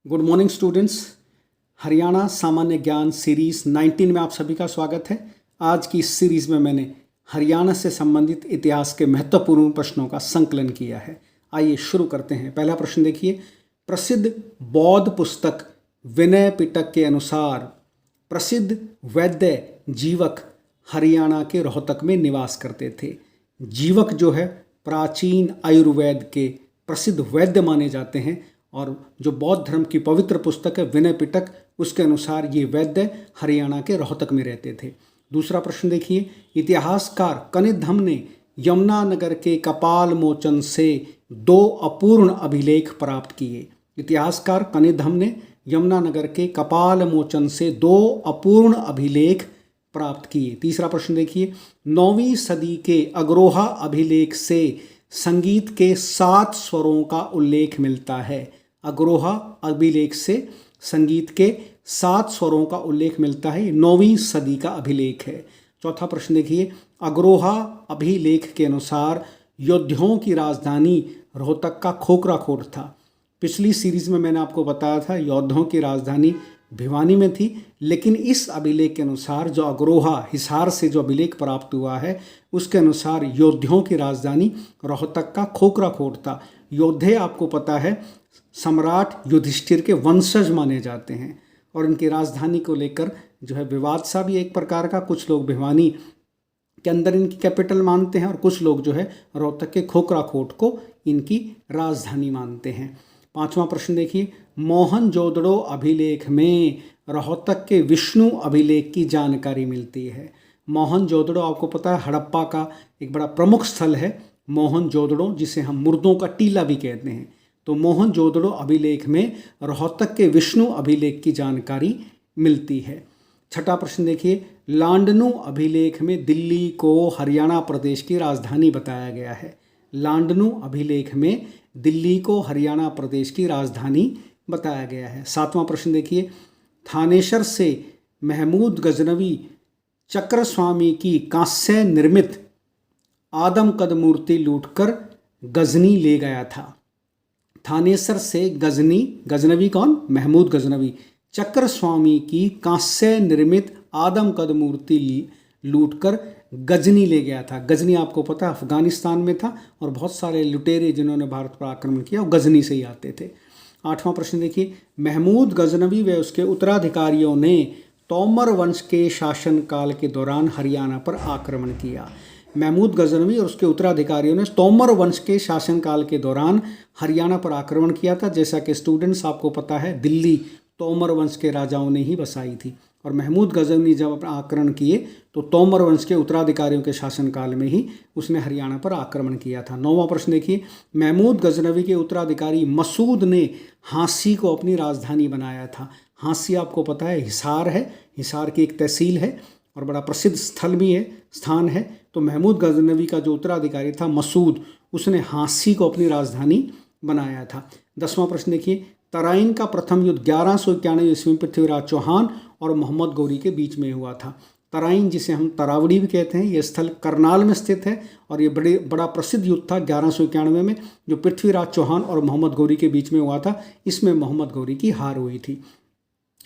Good morning students. Haryana सामान्य ज्ञान series 19 में आप सभी का स्वागत है। आज की इस सीरीज़ में मैंने हरियाणा से संबंधित इतिहास के महत्वपूर्ण प्रश्नों का संकलन किया है। आइए शुरू करते हैं। पहला प्रश्न देखिए, प्रसिद्ध बौद्ध पुस्तक विनय पिटक के अनुसार प्रसिद्ध वैद्य जीवक हरियाणा के रोहतक में निवास करते थे। जीवक जो है प्राचीन आयुर्वेद के प्रसिद्ध वैद्य माने जाते हैं और जो बौद्ध धर्म की पवित्र पुस्तक है विनय पिटक, उसके अनुसार ये वैद्य हरियाणा के रोहतक में रहते थे। दूसरा प्रश्न देखिए, इतिहासकार कनिधम ने यमुनानगर के कपाल मोचन से 2 अपूर्ण अभिलेख प्राप्त किए। इतिहासकार कनिधम ने यमुनानगर के कपाल मोचन से 2 अपूर्ण अभिलेख प्राप्त किए। तीसरा प्रश्न देखिए, 9वीं सदी के अग्रोहा अभिलेख से संगीत के 7 स्वरों का उल्लेख मिलता है। अग्रोहा अभिलेख से संगीत के 7 स्वरों का उल्लेख मिलता है। 9वीं सदी का अभिलेख है। चौथा प्रश्न देखिए, अग्रोहा अभिलेख के अनुसार योद्धाओं की राजधानी रोहतक का खोखरा कोट था। पिछली सीरीज में मैंने आपको बताया था योद्धाओं की राजधानी भिवानी में थी, लेकिन इस अभिलेख के अनुसार जो अग्रोहा हिसार से जो अभिलेख प्राप्त हुआ है उसके अनुसार योद्धाओं की राजधानी रोहतक का खोखरा कोट था। योद्धे आपको पता है सम्राट युधिष्ठिर के वंशज माने जाते हैं और इनकी राजधानी को लेकर जो है विवाद सा भी एक प्रकार का, कुछ लोग भिवानी के अंदर इनकी कैपिटल मानते हैं और कुछ लोग जो है रोहतक के खोखरा कोट को इनकी राजधानी मानते हैं। पांचवा प्रश्न देखिए, मोहनजोदड़ो अभिलेख में रोहतक के विष्णु अभिलेख की जानकारी मिलती है। मोहनजोदड़ो आपको पता है हड़प्पा का एक बड़ा प्रमुख स्थल है मोहनजोदड़ो, जिसे हम मुर्दों का टीला भी कहते हैं। तो मोहनजोदड़ो अभिलेख में रोहतक के विष्णु अभिलेख की जानकारी मिलती है। छठा प्रश्न देखिए, लांडनु अभिलेख में दिल्ली को हरियाणा प्रदेश की राजधानी बताया गया है। लांडनु अभिलेख में दिल्ली को हरियाणा प्रदेश की राजधानी बताया गया है। सातवां प्रश्न देखिए, थानेसर से महमूद गजनवी चक्रस्वामी की कांस्य निर्मित आदमकद मूर्ति लूटकर गजनी ले गया था। थानेसर से गजनवी कौन? महमूद गजनवी चक्रस्वामी की कांस्य निर्मित आदमकद मूर्ति लूटकर गजनी ले गया था। गजनी आपको पता है अफगानिस्तान में था और बहुत सारे लुटेरे जिन्होंने भारत पर आक्रमण किया वो गजनी से ही आते थे। आठवां प्रश्न देखिए, महमूद गजनवी व उसके उत्तराधिकारियों ने तोमर वंश के शासनकाल के दौरान हरियाणा पर आक्रमण किया। महमूद गजनवी और उसके उत्तराधिकारियों ने तोमर वंश के शासनकाल के दौरान हरियाणा पर आक्रमण किया था। जैसा कि स्टूडेंट्स आपको पता है दिल्ली तोमर वंश के राजाओं ने ही बसाई थी और महमूद गजनवी जब अपना आक्रमण किए तो तोमर वंश के उत्तराधिकारियों के शासनकाल में ही उसने हरियाणा पर आक्रमण किया था। 9वां प्रश्न देखिए, महमूद गजनवी के उत्तराधिकारी मसूद ने हांसी को अपनी राजधानी बनाया था। हांसी आपको पता है हिसार है, हिसार की एक तहसील है और बड़ा प्रसिद्ध स्थल भी है, स्थान है। तो महमूद गजनवी का जो उत्तराधिकारी था मसूद, उसने हांसी को अपनी राजधानी बनाया था। 10वां प्रश्न देखिए, तराइन का प्रथम युद्ध 1191 ईस्वी में पृथ्वीराज चौहान और मोहम्मद गौरी के बीच में हुआ था। तराइन जिसे हम तरावड़ी भी कहते हैं, यह स्थल करनाल में स्थित है और ये बड़ा प्रसिद्ध युद्ध था 1191 में जो पृथ्वीराज चौहान और मोहम्मद गौरी के बीच में हुआ था। इसमें मोहम्मद गौरी की हार हुई थी।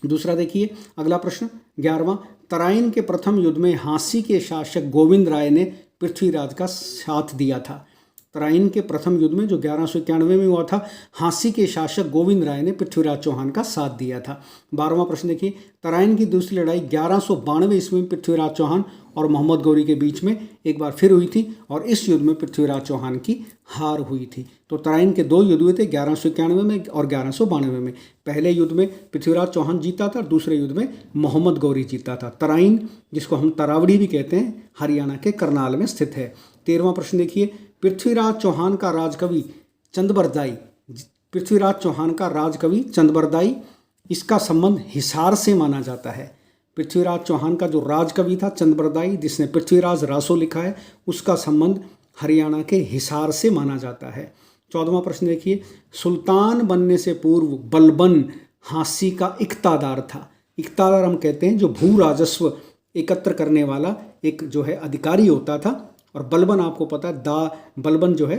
दूसरा देखिए अगला प्रश्न 11वां, तराइन के प्रथम युद्ध में हांसी के शासक गोविंद राय ने पृथ्वीराज का साथ दिया था। तराइन के प्रथम युद्ध में जो 1191 में हुआ था, हांसी के शासक गोविंद राय ने पृथ्वीराज चौहान का साथ दिया था। 12वां प्रश्न देखिए, तराइन की दूसरी लड़ाई 1192 ईस्वी में पृथ्वीराज चौहान और मोहम्मद गौरी के बीच में एक बार फिर हुई थी और इस युद्ध में पृथ्वीराज चौहान की हार हुई थी। तो तराइन के 2 युद्ध हुए थे 1191 में और 1192 में। पहले युद्ध में पृथ्वीराज चौहान जीता था और दूसरे युद्ध में मोहम्मद गौरी जीता था। तराइन जिसको हम तरावड़ी भी कहते हैं हरियाणा के करनाल में स्थित है। 13वां प्रश्न देखिए, पृथ्वीराज चौहान का राजकवि चंद्रबरदाई इसका संबंध हिसार से माना जाता है। पृथ्वीराज चौहान का जो राजकवि था चंद्रबरदाई, जिसने पृथ्वीराज रासो लिखा है, उसका संबंध हरियाणा के हिसार से माना जाता है। 14वां प्रश्न देखिए, सुल्तान बनने से पूर्व बलबन हांसी का इक्तादार था। इक्तादार हम कहते हैं जो भू राजस्व एकत्र करने वाला एक जो है अधिकारी होता था और बलबन आपको पता है बलबन जो है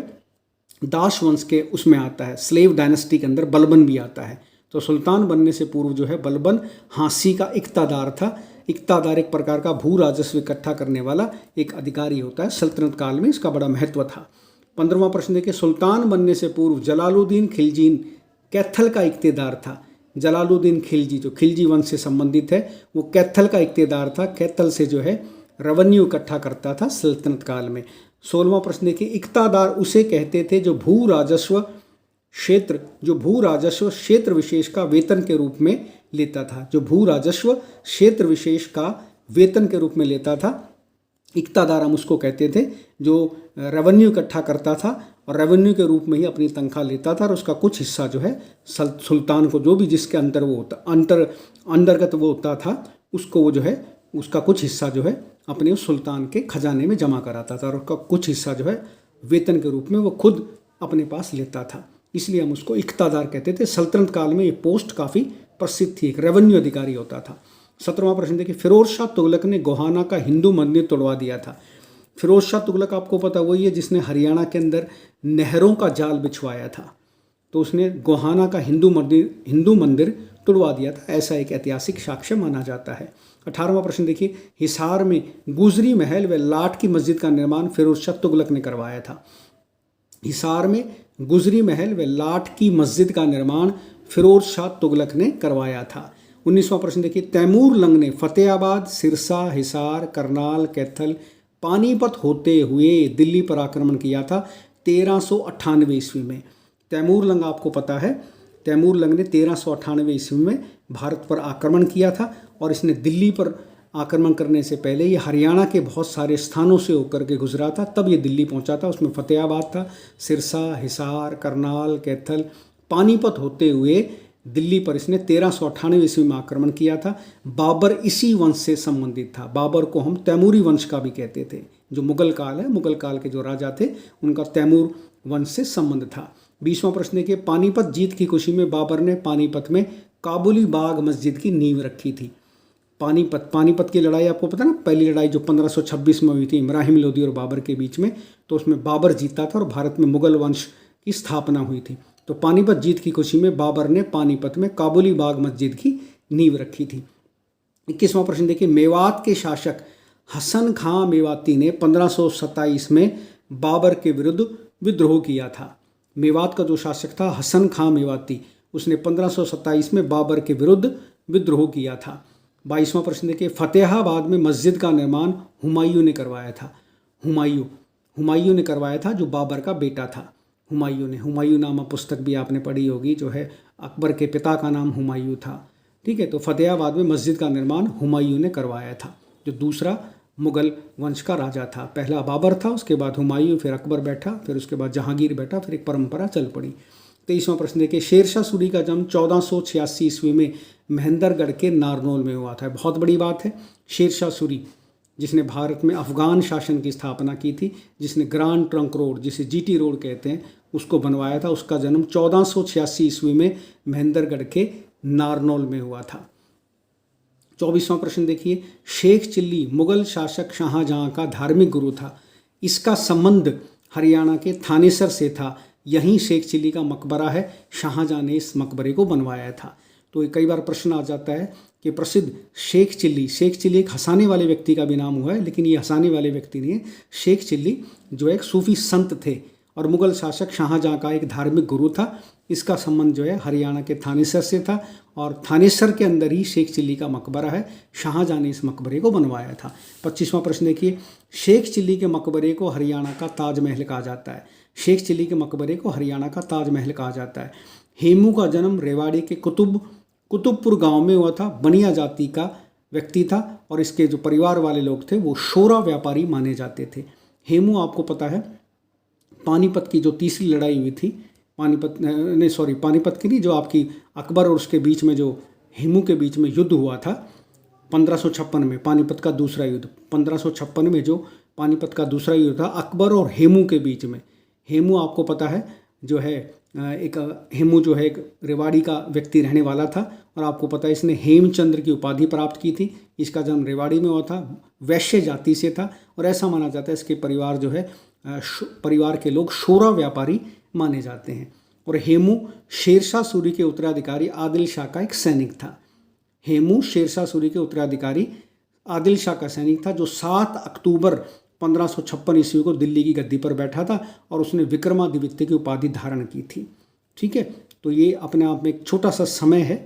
दास वंश के उसमें आता है, स्लेव डायनेस्टी के अंदर बलबन भी आता है। तो सुल्तान बनने से पूर्व जो है बलबन हाँसी का इक्तादार था। इक्तादार एक प्रकार का भू राजस्व इकट्ठा करने वाला एक अधिकारी होता है। सल्तनत काल में इसका बड़ा महत्व था। 15वां प्रश्न देखिए, सुल्तान बनने से पूर्व जलालुद्दीन खिलजी कैथल का इक्तेदार था। जलालुद्दीन खिलजी जो खिलजी वंश से संबंधित है वो कैथल का इक्तेदार था। कैथल से जो है रेवेन्यू इकट्ठा करता था सल्तनत काल में। 16वां प्रश्न देखिए, इक्तादार उसे कहते थे जो भू राजस्व क्षेत्र विशेष का वेतन के रूप में लेता था। जो भू राजस्व क्षेत्र विशेष का वेतन के रूप में लेता था, इक्तादार हम उसको कहते थे जो रेवेन्यू इकट्ठा करता था और रेवेन्यू के रूप में ही अपनी तनख्वाह लेता था और उसका कुछ हिस्सा जो है सुल्तान को, जो भी जिसके अंदर वो होता अंतर्गत वो होता था, उसको वो जो है उसका कुछ हिस्सा जो है अपने उस सुल्तान के खजाने में जमा कराता था और उसका कुछ हिस्सा जो है वेतन के रूप में वो खुद अपने पास लेता था। इसलिए हम उसको इक्तादार कहते थे। सल्तनत काल में ये पोस्ट काफ़ी प्रसिद्ध थी, एक रेवेन्यू अधिकारी होता था। 17वां प्रश्न देखिए, फिरोज शाह तुगलक ने गोहाना का हिंदू मंदिर तोड़वा दिया था। फिरोज शाह तुगलक आपको पता वही है जिसने हरियाणा के अंदर नहरों का जाल बिछवाया था। तो उसने गोहाना का हिंदू मंदिर तोड़वा दिया था, ऐसा एक ऐतिहासिक साक्ष्य माना जाता है। 18वां प्रश्न देखिए, हिसार में गुजरी महल व लाठ की मस्जिद का निर्माण फिरोज शाह तुगलक ने करवाया था। हिसार में गुजरी महल व लाठ की मस्जिद का निर्माण फिरोज शाह तुगलक ने करवाया था। 19वां प्रश्न देखिए, तैमूर लंग ने फतेहाबाद, सिरसा, हिसार, करनाल, कैथल, पानीपत होते हुए दिल्ली पर आक्रमण किया था 1398 ईस्वी में। तैमूर लंग आपको पता है, तैमूर लंग ने 1398 ईस्वी में भारत पर आक्रमण किया था और इसने दिल्ली पर आक्रमण करने से पहले ये हरियाणा के बहुत सारे स्थानों से होकर के गुजरा था, तब ये दिल्ली पहुंचा था। उसमें फतेहाबाद था, सिरसा, हिसार, करनाल, कैथल, पानीपत होते हुए दिल्ली पर इसने 1398 ईस्वी में आक्रमण किया था। बाबर इसी वंश से संबंधित था। बाबर को हम तैमूरी वंश का भी कहते थे। जो मुगल काल है, मुगल काल के जो राजा थे उनका तैमूर वंश से संबंध था। 20वां प्रश्न देखिए, पानीपत जीत की खुशी में बाबर ने पानीपत में काबुली बाग मस्जिद की नींव रखी थी। पानीपत की लड़ाई आपको पता ना, पहली लड़ाई जो 1526 में हुई थी इब्राहिम लोदी और बाबर के बीच में, तो उसमें बाबर जीता था और भारत में मुगल वंश की स्थापना हुई थी। तो पानीपत जीत की खुशी में बाबर ने पानीपत में काबुली बाग मस्जिद की नींव रखी थी। 21वां प्रश्न देखिए, मेवात के शासक हसन खां मेवाती ने 1527 में बाबर के विरुद्ध विद्रोह किया था। मेवात का जो शासक था हसन खां मेवाती, उसने 1527 में बाबर के विरुद्ध विद्रोह किया था। 22वां प्रश्न देखिए, फतेहाबाद में मस्जिद का निर्माण हुमायूं ने करवाया था। हुमायूं ने करवाया था, जो बाबर का बेटा था। हुमायूं नामा पुस्तक भी आपने पढ़ी होगी, जो है अकबर के पिता का नाम हुमायूं था। ठीक है, तो फतेहाबाद में मस्जिद का निर्माण हुमायूं ने करवाया था, जो दूसरा मुगल वंश का राजा था। पहला बाबर था, उसके बाद हुमायूं, फिर अकबर बैठा, फिर उसके बाद जहांगीर बैठा, फिर एक परंपरा चल पड़ी। 23वां प्रश्न देखिए, शेरशाह सूरी का जन्म 1486 ईस्वी में महेंद्रगढ़ के नारनौल में हुआ था। बहुत बड़ी बात है। शेरशाह सूरी जिसने भारत में अफगान शासन की स्थापना की थी, जिसने ग्रांड ट्रंक रोड, जिसे जीटी रोड कहते हैं, उसको बनवाया था, उसका जन्म 1486 ईस्वी में महेंद्रगढ़ के नारनौल में हुआ था। 24वां प्रश्न देखिए, शेख चिल्ली मुगल शासक शाहजहां का धार्मिक गुरु था। इसका संबंध हरियाणा के थानेसर से था। यहीं शेख चिल्ली का मकबरा है। शाहजहां ने इस मकबरे को बनवाया था। तो कई बार प्रश्न आ जाता है कि प्रसिद्ध शेख चिल्ली एक हंसाने वाले व्यक्ति का भी नाम हुआ है, लेकिन ये हंसाने वाले व्यक्ति नहीं है। शेख चिल्ली जो एक सूफी संत थे और मुगल शासक शाहजहां का एक धार्मिक गुरु था। इसका संबंध जो है हरियाणा के थानेसर से था और थानेसर के अंदर ही शेख चिल्ली का मकबरा है। शाहजहां ने इस मकबरे को बनवाया था। 25वां प्रश्न देखिए, शेख चिल्ली के मकबरे को हरियाणा का ताजमहल कहा जाता है। शेख चिल्ली के मकबरे को हरियाणा का ताजमहल कहा जाता है। हेमू का जन्म रेवाड़ी के कुतुबपुर गांव में हुआ था। बनिया जाति का व्यक्ति था और इसके जो परिवार वाले लोग थे वो शोरा व्यापारी माने जाते थे। हेमू आपको पता है पानीपत की जो तीसरी लड़ाई हुई थी, पानीपत की नहीं, जो आपकी अकबर और उसके बीच में जो हेमू के बीच में युद्ध हुआ था 1556 में, पानीपत का दूसरा युद्ध 1556 में जो पानीपत का दूसरा युद्ध था अकबर और हेमू के बीच में। हेमू आपको पता है जो है हेमू जो है एक रेवाड़ी का व्यक्ति रहने वाला था और आपको पता है इसने हेमचंद्र की उपाधि प्राप्त की थी। इसका जन्म रेवाड़ी में हुआ था, वैश्य जाति से था और ऐसा माना जाता है इसके परिवार जो है परिवार के लोग शोरा व्यापारी माने जाते हैं। और हेमू शेरशाह सूरी के उत्तराधिकारी आदिल शाह का एक सैनिक था। हेमू शेरशाह सूरी के उत्तराधिकारी आदिल शाह का सैनिक था जो 7 अक्टूबर 1556 ईस्वी को दिल्ली की गद्दी पर बैठा था और उसने विक्रमादित्य की उपाधि धारण की थी। ठीक है, तो ये अपने आप में एक छोटा सा समय है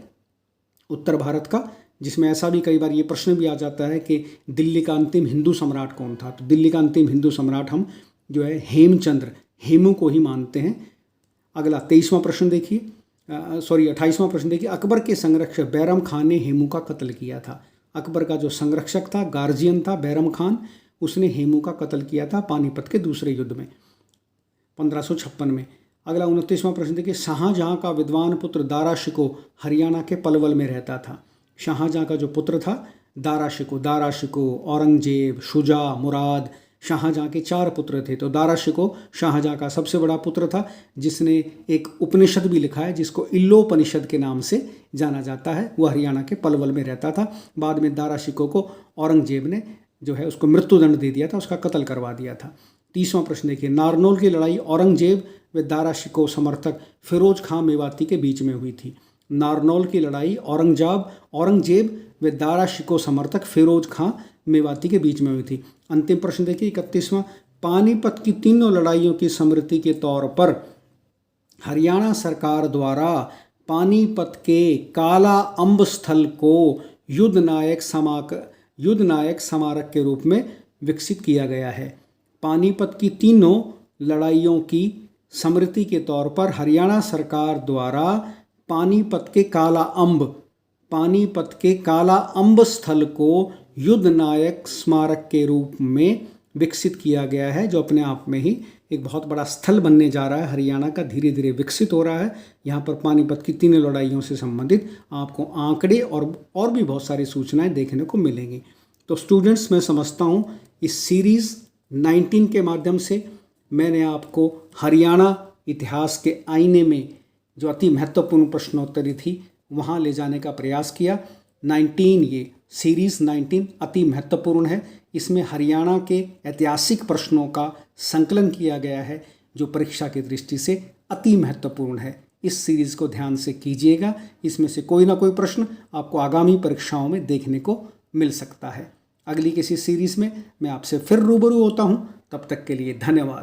उत्तर भारत का, जिसमें ऐसा भी कई बार ये प्रश्न भी आ जाता है कि दिल्ली का अंतिम हिंदू सम्राट कौन था। तो दिल्ली का अंतिम हिंदू सम्राट हम जो है हेमचंद्र, हेमू को ही मानते हैं। अगला 23वां प्रश्न देखिए, 28वां प्रश्न देखिए। अकबर के संरक्षक बैरम खान ने हेमू का कत्ल किया था। अकबर का जो संरक्षक था, गार्जियन था बैरम खान, उसने हेमू का कत्ल किया था पानीपत के दूसरे युद्ध में 1556 में। अगला 29वां प्रश्न देखिए। शाहजहां का विद्वान पुत्र दारा शिको हरियाणा के पलवल में रहता था। शाहजहां का जो पुत्र था दारा शिको, औरंगजेब, शुजा, मुराद, शाहजहां के 4 पुत्र थे। तो दारा शिको शाहजहां का सबसे बड़ा पुत्र था, जिसने एक उपनिषद भी लिखा है जिसको इल्लोपनिषद के नाम से जाना जाता है। वह हरियाणा के पलवल में रहता था। बाद में दारा शिको को औरंगजेब ने जो है उसको मृत्युदंड दे दिया था, उसका कत्ल करवा दिया था। 30वां प्रश्न देखिए। नारनौल की लड़ाई औरंगजेब व दारा शिको समर्थक फिरोज खां मेवाती के बीच में हुई थी। नारनौल की लड़ाई औरंगजेब व दारा शिको समर्थक फिरोज खां मेवाती के बीच में हुई थी। अंतिम प्रश्न देखिए 31वां। पानीपत की तीनों लड़ाइयों की स्मृति के तौर पर हरियाणा सरकार द्वारा पानीपत के काला अम्ब स्थल को युद्ध नायक स्मारक के रूप में विकसित किया गया है। पानीपत की तीनों लड़ाइयों की स्मृति के तौर पर हरियाणा सरकार द्वारा पानीपत के काला अम्ब स्थल को युद्ध नायक स्मारक के रूप में विकसित किया गया है, जो अपने आप में ही एक बहुत बड़ा स्थल बनने जा रहा है। हरियाणा का धीरे धीरे विकसित हो रहा है। यहाँ पर पानीपत की तीनों लड़ाइयों से संबंधित आपको आंकड़े और भी बहुत सारी सूचनाएं देखने को मिलेंगी। तो स्टूडेंट्स, मैं समझता हूँ इस सीरीज़ 19 के माध्यम से मैंने आपको हरियाणा इतिहास के आईने में जो अति महत्वपूर्ण प्रश्नोत्तरी थी वहाँ ले जाने का प्रयास किया। 19 ये सीरीज़ 19 अति महत्वपूर्ण है। इसमें हरियाणा के ऐतिहासिक प्रश्नों का संकलन किया गया है जो परीक्षा की दृष्टि से अति महत्वपूर्ण है। इस सीरीज़ को ध्यान से कीजिएगा, इसमें से कोई ना कोई प्रश्न आपको आगामी परीक्षाओं में देखने को मिल सकता है। अगली किसी सीरीज़ में मैं आपसे फिर रूबरू होता हूँ। तब तक के लिए धन्यवाद।